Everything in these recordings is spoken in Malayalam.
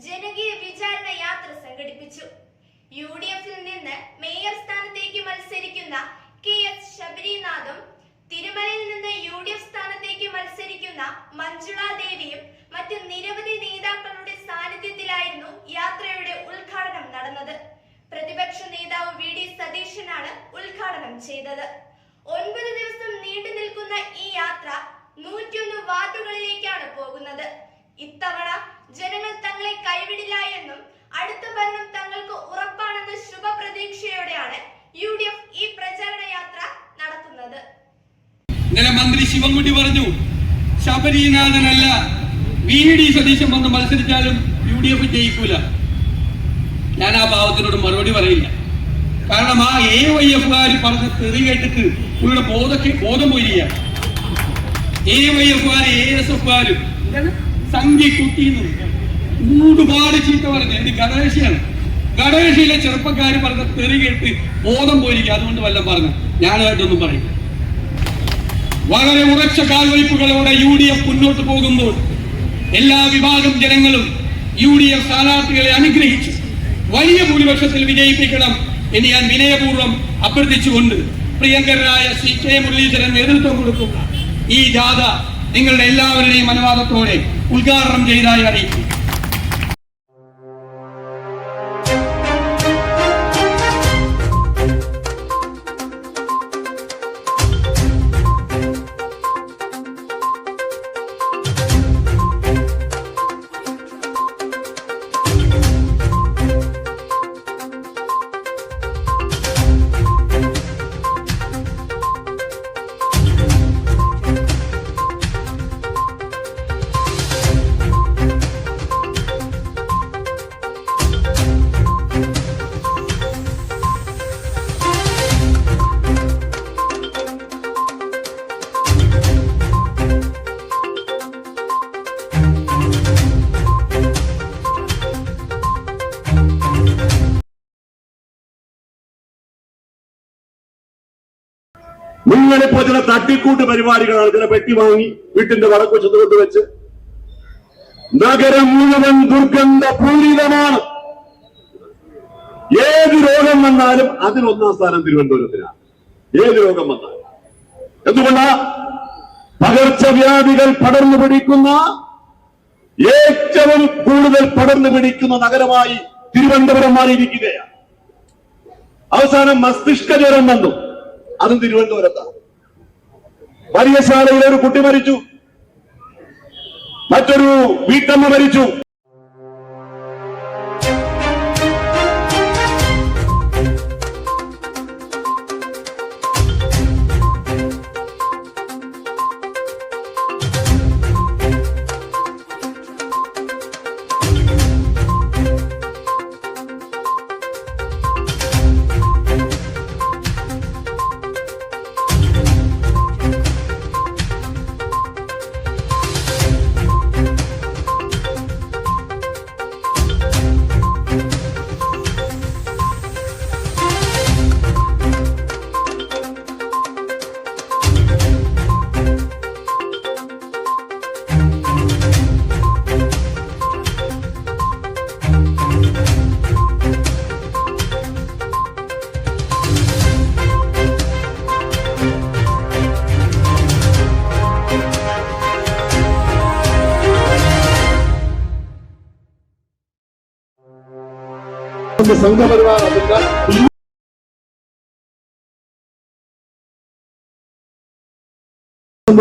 ജനകീയ വിചാരണ യാത്ര സംഘടിപ്പിച്ചു. UDF-ൽ നിന്ന് മേയർ സ്ഥാനത്തേക്ക് മത്സരിക്കുന്ന KS ശബരിനാഥും തിരുമലയിൽ നിന്ന് UDF സ്ഥാനത്തേക്ക് മത്സരിക്കുന്ന മഞ്ജുള ദേവിയും മറ്റ് നിരവധി നേതാക്കളുടെ സാന്നിധ്യത്തിലായിരുന്നു യാത്രയുടെ ഉദ്ഘാടനം നടന്നത്. പ്രതിപക്ഷ നേതാവ് VD സതീശനാണ് ഉദ്ഘാടനം ചെയ്തത്. 9 ദിവസം നീണ്ടു നിൽക്കുന്ന ഈ യാത്ര 101 വാർഡുകളിലേക്കാണ് പോകുന്നത്. ഇത്തവണ ജനങ്ങൾ തങ്ങളെ കൈവിടില്ല എന്നും അടുത്ത ഭരണം തങ്ങൾക്ക് ഉറപ്പാണെന്ന ശുഭപ്രതീക്ഷയോടെയാണ് UDF ഈ പ്രചാരണ യാത്ര നടത്തുന്നത്. ഇന്നലെ മന്ത്രി ശിവൻകുട്ടി പറഞ്ഞു, ശബരിനാഥനല്ല VD സതീശൻ വന്ന് മത്സരിച്ചാലും UDF ജയിക്കൂല. ഞാൻ ആ ഭാവത്തിനോട് മറുപടി പറയില്ല. കാരണം ആ AYF-കാർ പറഞ്ഞ തെറി കേട്ടിട്ട് ഇവരുടെ ബോധം പോയില്ല. AYF-കാർ ASF-കാരും സംഖ്യ കുട്ടിന്ന് ഒരുപാട് ചീത്ത പറഞ്ഞു. ഇത് ഗണേശയിലെ ചെറുപ്പക്കാർ പറഞ്ഞ തെറി കേട്ട് ബോധം പോയിരിക്കുക. അതുകൊണ്ട് വല്ലതും പറഞ്ഞു, ഞാനായിട്ടൊന്നും പറയും. വളരെ ഉറച്ച കാൽവയ്പുകളോടെ UDF മുന്നോട്ട് പോകുമ്പോൾ എല്ലാ വിഭാഗം ജനങ്ങളും UDF സ്ഥാനാർത്ഥികളെ അനുഗ്രഹിച്ചു വലിയ ഭൂരിപക്ഷത്തിൽ വിജയിപ്പിക്കണം എന്ന് ഞാൻ വിനയപൂർവ്വം അഭ്യർത്ഥിച്ചുകൊണ്ട് പ്രിയങ്കരനായ CK മുരളീധരൻ നേതൃത്വം കൊടുക്കുന്ന ഈ ജാഥ നിങ്ങളുടെ എല്ലാവരുടെയും അനുവാദത്തോടെ ഉദ്ഘാടനം ചെയ്തതായി അറിയിക്കും. നിങ്ങളിപ്പോ ചില തട്ടിക്കൂട്ട് പരിപാടികളാണ്. ചില പെട്ടി വാങ്ങി വീട്ടിന്റെ വടക്കുവശത്ത് കൊണ്ടുവച്ച് നഗരം മുഴുവൻ ദുർഗന്ധപൂരിതമാണ്. ഏത് രോഗം വന്നാലും അതിനൊന്നാം സ്ഥാനം തിരുവനന്തപുരത്തിനാണ്. ഏത് രോഗം വന്നാലും. എന്തുകൊണ്ടാ? പകർച്ചവ്യാധികൾ പടർന്നു പിടിക്കുന്ന ഏറ്റവും കൂടുതൽ പടർന്നു പിടിക്കുന്ന നഗരമായി തിരുവനന്തപുരം മാറിയിരിക്കുകയാണ്. അവസാനം മസ്തിഷ്ക ജ്വരം വന്നു, അതും തിരുവനന്തപുരത്താണ്. വലിയശാലയിൽ ഒരു കുട്ടി മരിച്ചു, മറ്റൊരു വീട്ടമ്മ മരിച്ചു.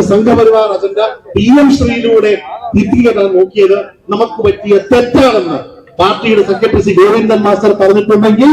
സംഘപരിവാർ അജണ്ട PM ശ്രീയിലൂടെ തിരികെ നോക്കിയത് നമുക്ക് പറ്റിയ തെറ്റാണെന്ന് പാർട്ടിയുടെ സെക്രട്ടറി ഗോവിന്ദൻ മാസ്റ്റർ പറഞ്ഞിട്ടുണ്ടെങ്കിൽ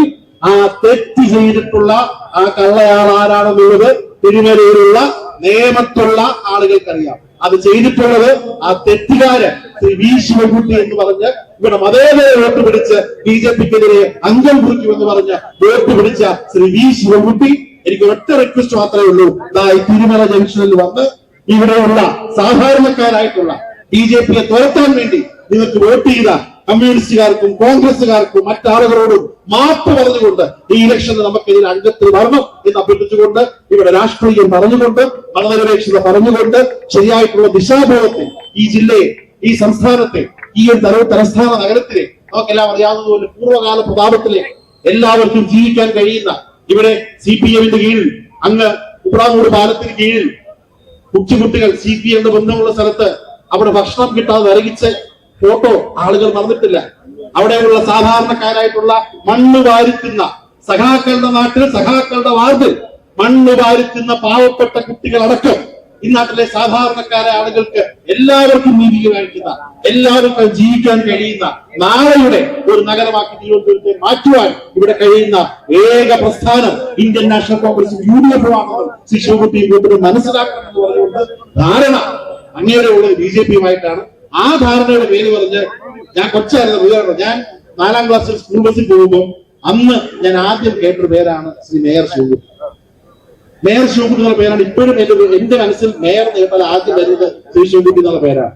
ആ തെറ്റ് ചെയ്തിട്ടുള്ള ആ കള്ളയാൾ ആരാണെന്നുള്ളത് തിരുമലയിലുള്ള നിയമത്തുള്ള ആളുകൾക്കറിയാം. അത് ചെയ്തിട്ടുള്ളത് ആ തെറ്റുകാരൻ ശ്രീ V ശിവൻകുട്ടി എന്ന് പറഞ്ഞ് ഇവിടെ മതേതര വോട്ട് പിടിച്ച് BJPക്കെതിരെ അംഗം കുറിക്കുമെന്ന് പറഞ്ഞ് വോട്ട് പിടിച്ച ശ്രീ V ശിവൻകുട്ടി, എനിക്ക് ഒറ്റ റിക്വസ്റ്റ് മാത്രമേ ഉള്ളൂ. ഈ തിരുമല ജംഗ്ഷനിൽ വന്ന് ഇവിടെയുള്ള സാധാരണക്കാരായിട്ടുള്ള BJPയെ തുരത്താൻ വേണ്ടി നിങ്ങൾക്ക് വോട്ട് ചെയ്ത കമ്മ്യൂണിസ്റ്റുകാർക്കും കോൺഗ്രസുകാർക്കും മറ്റാളുകളോടും മാപ്പ് പറഞ്ഞുകൊണ്ട് ഈ ഇലക്ഷന് നമുക്കിതിൽ അംഗത്തിൽ വരണം എന്ന് അഭ്യർത്ഥിച്ചുകൊണ്ട് ഇവിടെ രാഷ്ട്രീയം പറഞ്ഞുകൊണ്ട് മതനിരപേക്ഷത പറഞ്ഞുകൊണ്ട് ശരിയായിട്ടുള്ള ദിശാബോധത്തിൽ ഈ ജില്ലയെ ഈ സംസ്ഥാനത്തെ ഈ ഒരു തലസ്ഥാന നഗരത്തിലെ നമുക്കെല്ലാം അറിയാവുന്നതുപോലെ പൂർവ്വകാല പ്രതാപത്തിലെ എല്ലാവർക്കും ജീവിക്കാൻ കഴിയുന്ന ഇവിടെ CPM-ന്റെ കീഴിൽ അങ്ങ് ഉബ്രാമൂട് പാലത്തിന് കീഴിൽ കൊച്ചുകുട്ടികൾ CPM ബന്ധമുള്ള സ്ഥലത്ത് അവിടെ ഭക്ഷണം കിട്ടാതെ വിറകിച്ച ഫോട്ടോ ആളുകൾ മറന്നിട്ടില്ല. അവിടെയുള്ള സാധാരണക്കാരായിട്ടുള്ള മണ്ണ് വാരിക്കുന്ന സഖാക്കളുടെ നാട്ടിൽ സഖാക്കളുടെ വാർഡിൽ മണ്ണ് വാരിക്കുന്ന പാവപ്പെട്ട കുട്ടികളടക്കം ഈ നാട്ടിലെ സാധാരണക്കാരായ ആളുകൾക്ക് എല്ലാവർക്കും നീതി കാണിക്കുന്ന, എല്ലാവർക്കും ജീവിക്കാൻ കഴിയുന്ന നാളെയുടെ ഒരു നഗരമാക്കി തിരുവനന്തപുരത്തെ മാറ്റുവാൻ ഇവിടെ കഴിയുന്ന ഏക പ്രസ്ഥാനം ഇന്ത്യൻ നാഷണൽ കോൺഗ്രസ് UDF ആണെന്ന് ശ്രീ ശിവൻകുട്ടിയും കൂട്ടരും മനസ്സിലാക്കണമെന്ന് പറഞ്ഞുകൊണ്ട് ധാരണ അങ്ങനെയുള്ളത് BJP-യുമായിട്ടാണ്. ആ ധാരണയുടെ പേര് പറഞ്ഞ് ഞാൻ കൊച്ചായിരുന്നു, ഞാൻ 4ാം ക്ലാസ്സിൽ സ്കൂൾ ബസ്സിൽ പോകുമ്പോൾ അന്ന് ഞാൻ ആദ്യം കേട്ടൊരു പേരാണ് ശ്രീ മേയർ ശിവൻകുട്ടി. മേയർ ശിവൻകുട്ടി എന്നുള്ള പേരാണ് ഇപ്പോഴും എന്റെ മനസ്സിൽ മേയർ കേട്ടാൽ ആദ്യം വരുന്നത് ശ്രീ ശിവൻകുട്ടി എന്നുള്ള പേരാണ്.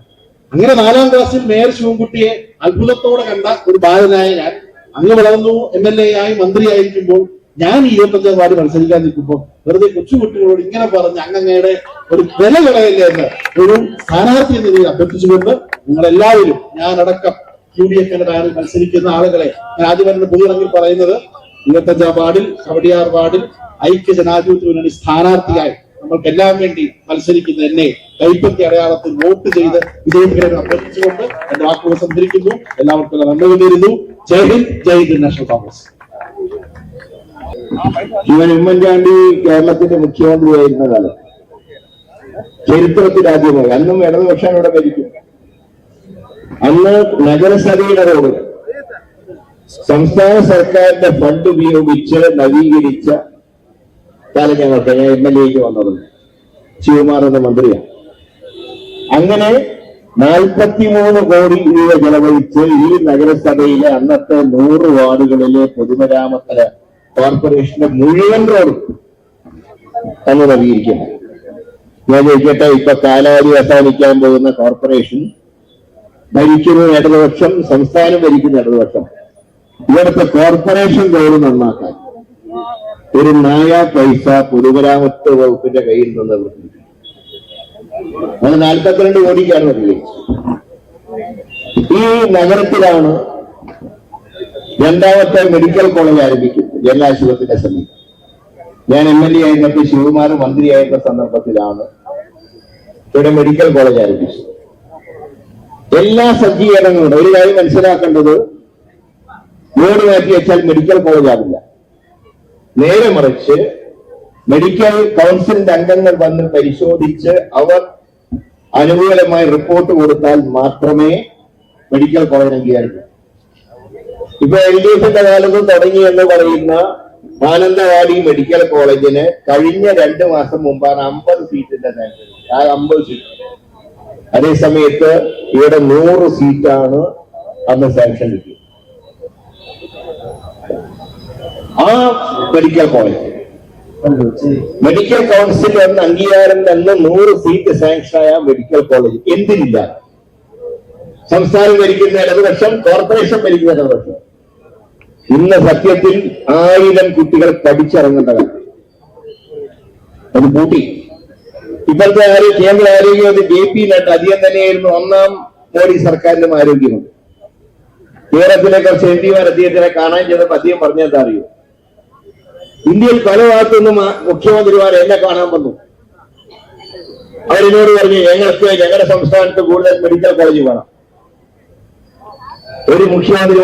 അങ്ങനെ 4ാം ക്ലാസ്സിൽ മേയർ ശിവൻകുട്ടിയെ അത്ഭുതത്തോടെ കണ്ട ഒരു ബാലനായ ഞാൻ അങ്ങ് വളർന്നു MLA ആയി മന്ത്രിയായിരിക്കുമ്പോൾ ഞാൻ 25ാം വാർഡ് മത്സരിക്കാൻ നിൽക്കുമ്പോൾ വെറുതെ കൊച്ചുകുട്ടികളോട് ഇങ്ങനെ പറഞ്ഞ് അങ്ങയുടെ ഒരു വില കളയല്ലേ എന്ന് ഒരു സ്ഥാനാർത്ഥി എന്ന രീതിയിൽ അഭ്യർത്ഥിച്ചുകൊണ്ട് നിങ്ങളെല്ലാവരും ഞാനടക്കം UDF-ന്റെ ബാനറിൽ മത്സരിക്കുന്ന ആളുകളെ ഞാൻ ആദ്യം വരുന്ന പൊതുയിടങ്ങളിൽ പറയുന്നത് 25ാം വാർഡിൽ കവടിയാർ വാർഡിൽ ഐക്യ ജനാധിപത്യ മുന്നണി സ്ഥാനാർത്ഥിയായി നമ്മൾക്കെല്ലാം വേണ്ടി മത്സരിക്കുന്ന എന്നെ കൈപ്പത്തി അടയാളത്തിൽ വോട്ട് ചെയ്ത് വിജയിപ്പിക്കാൻ അഭ്യർത്ഥിച്ചുകൊണ്ട് എന്റെ വാക്കുകൾ സംഭരിക്കുന്നു. എല്ലാവർക്കും നന്ദി നേരുന്നു. ജയ് ഹിന്ദ്, ജയ് ഹിന്ദ് നാഷണൽ കോൺഗ്രസ്. ഇവൻ ഉമ്മൻചാണ്ടി കേരളത്തിന്റെ മുഖ്യമന്ത്രിയായിരുന്ന കാലം ചരിത്രത്തിൽ ആദ്യമായി, അന്നും ഇടതുപക്ഷം ഇവിടെ ഭരിക്കും, അന്ന് നഗരസഭയുടെ റോഡ് സംസ്ഥാന സർക്കാരിന്റെ ഫണ്ട് ഉപയോഗിച്ച് നവീകരിച്ച കാലം ഞങ്ങൾക്ക്, ഞാൻ MLA-ക്ക് വന്നത് ശിവകുമാർ എന്ന മന്ത്രിയാണ്. അങ്ങനെ 43 കോടി രൂപ ചെലവഴിച്ച് ഈ നഗരസഭയിലെ അന്നത്തെ 100 വാർഡുകളിലെ പൊതുമരാമത്ത് കോർപ്പറേഷന്റെ മുഴുവൻ റോഡും അന്ന് നവീകരിക്കണം. ഞാൻ ചോദിക്കട്ടെ, ഇപ്പൊ കാലാവധി അവസാനിക്കാൻ പോകുന്ന കോർപ്പറേഷൻ ഭരിക്കുന്ന ഇടതുപക്ഷം, സംസ്ഥാനം ഭരിക്കുന്ന ഇടതുപക്ഷം, ഇവിടുത്തെ കോർപ്പറേഷൻ റോഡ് നന്നാക്കാൻ ഒരു 4 പൈസ പൊതുമരാമത്ത് വകുപ്പിന്റെ കയ്യിൽ നിന്ന് അത് 42 കോടിക്കാണ് ഉപയോഗിച്ചത്. ഈ നഗരത്തിലാണ് 2ാമത്തെ മെഡിക്കൽ കോളേജ് ആരംഭിക്കുന്നത്, ജലാശുപത്രിയുടെ സമീപം. ഞാൻ MLA ആയിരുന്നപ്പോൾ ശിവകുമാർ മന്ത്രിയായിരുന്ന സന്ദർഭത്തിലാണ് ഇവിടെ മെഡിക്കൽ കോളേജ് ആരംഭിച്ചത്. എല്ലാ സജ്ജീകരണങ്ങളും. ഒരു കാര്യം മനസ്സിലാക്കേണ്ടത്, ബോർഡ് മാറ്റി വെച്ചാൽ മെഡിക്കൽ കോളേജ് ആവില്ല. നേരെ മറിച്ച് മെഡിക്കൽ കൗൺസിലിന്റെ അംഗങ്ങൾ വന്ന് പരിശോധിച്ച് അവർ അനുകൂലമായി റിപ്പോർട്ട് കൊടുത്താൽ മാത്രമേ മെഡിക്കൽ കോളേജ് അംഗീകരിക്കൂ. ഇപ്പൊ LDF-ന്റെ കാലത്ത് തുടങ്ങി എന്ന് പറയുന്ന മാനന്തവാടി മെഡിക്കൽ കോളേജിന് കഴിഞ്ഞ 2 മാസം മുമ്പാണ് 50 സീറ്റിന്റെ സാങ്ഷൻ. ആ 50 സീറ്റ്, അതേസമയത്ത് ഇവിടെ 100 സീറ്റാണ് അന്ന് സാങ്ഷൻ കിട്ടിയത്. ആ മെഡിക്കൽ കോളേജ് മെഡിക്കൽ കൗൺസിൽ എന്ന അംഗീകാരം തന്നെ 100 സീറ്റ് സാങ്ഷനായ മെഡിക്കൽ കോളേജ് എന്തിനില്ല? സംസ്ഥാനം ഭരിക്കുന്ന ഇടതുപക്ഷം, കോർപ്പറേഷൻ ഭരിക്കുന്ന ഇടതുപക്ഷം. ഇന്ന് സത്യത്തിൽ 1000 കുട്ടികൾ പഠിച്ചിറങ്ങേണ്ട കാര്യം അത് കൂട്ടി. ഇപ്പോഴത്തെ കേന്ദ്ര ആരോഗ്യമന്ത്രി JP നഡ്ഡ അദ്ദേഹം തന്നെയായിരുന്നു 1ാം മോഡി സർക്കാരിലും ആരോഗ്യമന്ത്രി. കേരളത്തിലെ കുറച്ച് MPമാർ അദ്ദേഹത്തിനെ കാണാൻ ചെയ്തപ്പോൾ അദ്ദേഹം പറഞ്ഞെന്താ അറിയോ? ഇന്ത്യയിൽ പല ഭാഗത്തുനിന്നും മുഖ്യമന്ത്രിമാർ എന്നെ കാണാൻ വന്നു. അവരെന്നോട് പറഞ്ഞു, ഞങ്ങൾക്ക് ഞങ്ങളുടെ സംസ്ഥാനത്ത് കൂടുതൽ മെഡിക്കൽ കോളേജ് വേണം. ഒരു മുഖ്യമന്ത്രി